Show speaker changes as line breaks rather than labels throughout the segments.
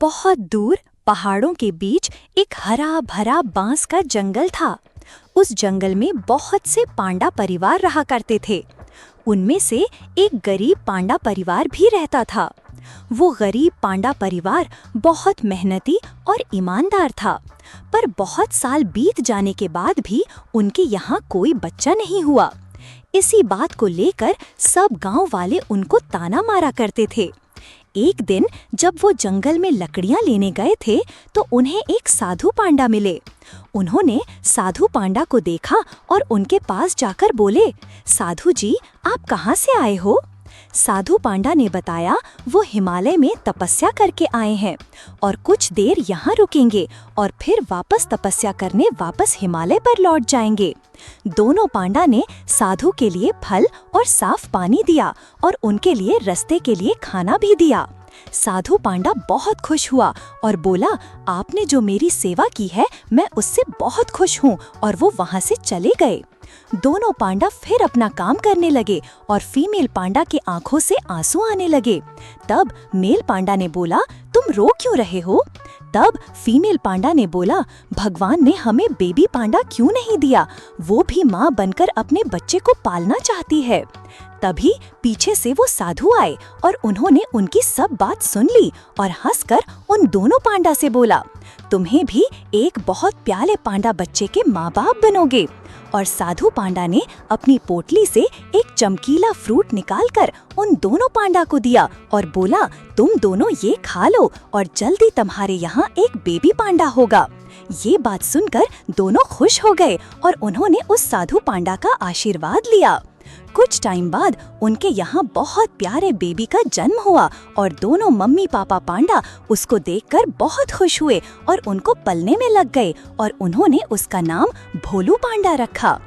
बहुत दूर पहाड़ों के बीच एक हरा भरा बांस का जंगल था। उस जंगल में बहुत से पांडा परिवार रहा करते थे। उनमें से एक गरीब पांडा परिवार भी रहता था। वो गरीब पांडा परिवार बहुत मेहनती और ईमानदार था, पर बहुत साल बीत जाने के बाद भी उनके यहाँ कोई बच्चा नहीं हुआ। इसी बात को लेकर सब गांव वाले उनको ताना मारा करते थे। एक दिन जब वो जंगल में लकड़ियां लेने गए थे तो उन्हें एक साधु पांडा मिले। उन्होंने साधु पांडा को देखा और उनके पास जाकर बोले, साधु जी, आप कहाँ से आए हो? साधु पांडा ने बताया, वो हिमालय में तपस्या करके आए हैं और कुछ देर यहाँ रुकेंगे और फिर वापस तपस्या करने वापस हिमालय पर लौट जाएंगे। दोनों पांडा ने साधु के लिए फल और साफ पानी दिया और उनके लिए रास्ते के लिए खाना भी दिया। साधु पांडा बहुत खुश हुआ और बोला, आपने जो मेरी सेवा की है मैं उससे बहुत खुश हूँ, और वो वहाँ से चले गए। दोनों पांडा फिर अपना काम करने लगे और फीमेल पांडा के आंखों से आंसू आने लगे। तब मेल पांडा ने बोला, तुम रो क्यों रहे हो? तब फीमेल पांडा ने बोला, भगवान ने हमें बेबी पांडा क्यों नहीं दिया? वो भी माँ बनकर अपने बच्चे को पालना चाहती है। तभी पीछे से वो साधु आए और उन्होंने उनकी सब बात सुन ली और हंसकर उन दोनों पांडा से बोला, तुम्हें भी एक बहुत प्यारे पांडा बच्चे के माँ बाप बनोगे। और साधु पांडा ने अपनी पोटली से एक चमकीला फ्रूट निकालकर उन दोनों पांडा को दिया और बोला, तुम दोनों ये खा लो और जल्दी तुम्हारे यहाँ एक बेबी पांडा होगा। ये बात सुनकर दोनों खुश हो गए और उन्होंने उस साधु पांडा का आशीर्वाद लिया। कुछ टाइम बाद उनके यहाँ बहुत प्यारे बेबी का जन्म हुआ और दोनों मम्मी पापा पांडा उसको देखकर बहुत खुश हुए और उनको पलने में लग गए और उन्होंने उसका नाम भोलू पांडा रखा।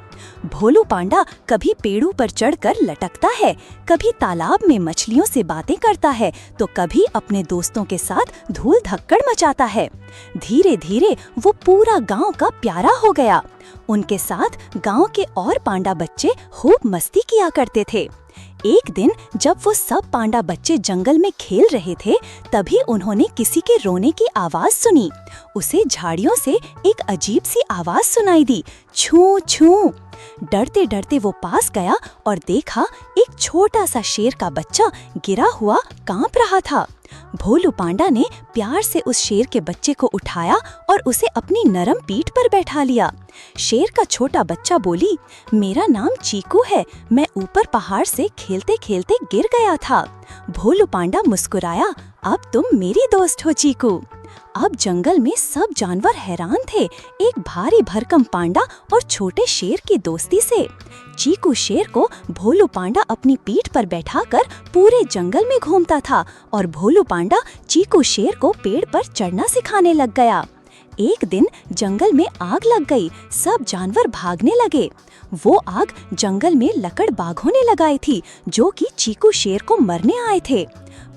भोलू पांडा कभी पेड़ों पर चढ़कर लटकता है, कभी तालाब में मछलियों से बातें करता है, तो कभी अपने दोस्तों के साथ धूल धक्कड़ मचाता है। धीरे धीरे वो पूरा गांव का प्यारा हो गया। उनके साथ गांव के और पांडा बच्चे खूब मस्ती किया करते थे। एक दिन जब वो सब पांडा बच्चे जंगल में खेल रहे थे, तभी उन्होंने किसी के रोने की आवाज सुनी। उसे झाड़ियों से एक अजीब सी आवाज सुनाई दी, छू छू। डरते डरते वो पास गया और देखा एक छोटा सा शेर का बच्चा गिरा हुआ कांप रहा था। भोलू पांडा ने प्यार से उस शेर के बच्चे को उठाया और उसे अपनी नरम पीठ पर बैठा लिया। शेर का छोटा बच्चा बोली, मेरा नाम चीकू है, मैं ऊपर पहाड़ से खेलते खेलते गिर गया था। भोलू पांडा मुस्कुराया, अब तुम मेरी दोस्त हो चीकू। अब जंगल में सब जानवर हैरान थे एक भारी भरकम पांडा और छोटे शेर की दोस्ती से। चीकू शेर को भोलू पांडा अपनी पीठ पर बैठाकर पूरे जंगल में घूमता था और भोलू पांडा चीकू शेर को पेड़ पर चढ़ना सिखाने लग गया। एक दिन जंगल में आग लग गई, सब जानवर भागने लगे। वो आग जंगल में लकड़ बाघों ने लगाई थी जो कि चीकू शेर को मरने आए थे।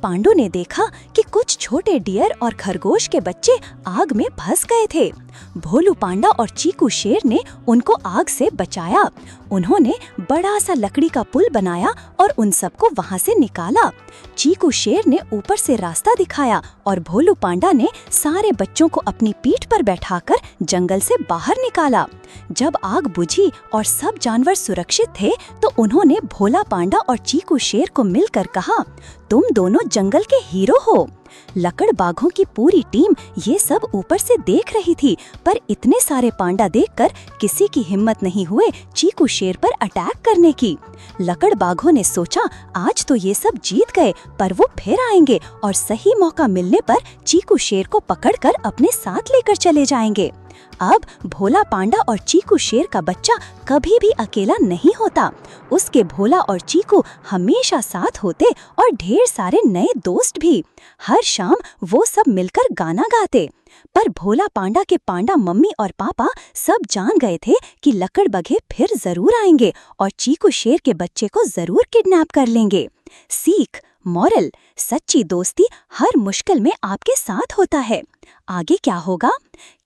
पांडू ने देखा कि कुछ छोटे डियर और खरगोश के बच्चे आग में फंस गए थे। भोलू पांडा और चीकू शेर ने उनको आग से बचाया। उन्होंने बड़ा सा लकड़ी का पुल बनाया और उन सबको वहां से निकाला। चीकू शेर ने ऊपर से रास्ता दिखाया और भोलू पांडा ने सारे बच्चों को अपनी पीठ पर बैठाकर जंगल से बाहर निकाला। जब आग बुझी और सब जानवर सुरक्षित थे तो उन्होंने भोला पांडा और चीकू शेर को मिलकर कहा, तुम दोनों जंगल के हीरो हो। लकड़ बाघों की पूरी टीम ये सब ऊपर से देख रही थी, पर इतने सारे पांडा देखकर किसी की हिम्मत नहीं हुए चीकू शेर पर अटैक करने की। लकड़ बाघों ने सोचा, आज तो ये सब जीत गए, पर वो फिर आएंगे और सही मौका मिलने पर चीकू शेर को पकड़कर अपने साथ लेकर चले जाएंगे। अब भोला पांडा और चीकू शेर का बच्चा कभी भी अकेला नहीं होता। उसके भोला और चीकू हमेशा साथ होते और ढेर सारे नए दोस्त भी। हर शाम वो सब मिलकर गाना गाते। पर भोला पांडा के पांडा मम्मी और पापा सब जान गए थे कि लकड़ बघे फिर जरूर आएंगे और चीकू शेर के बच्चे को जरूर किडनैप कर लेंगे। सीख, मॉरल, सच्ची दोस्ती हर मुश्किल में आपके साथ होता है। आगे क्या होगा?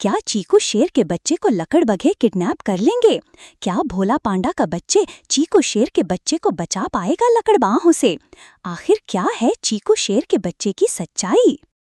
क्या चीकू शेर के बच्चे को लकड़ बघे किडनैप कर लेंगे? क्या भोला पांडा का बच्चे चीकू शेर के बच्चे को बचा पाएगा लकड़ बाहों से? आखिर क्या है चीकू शेर के बच्चे की सच्चाई?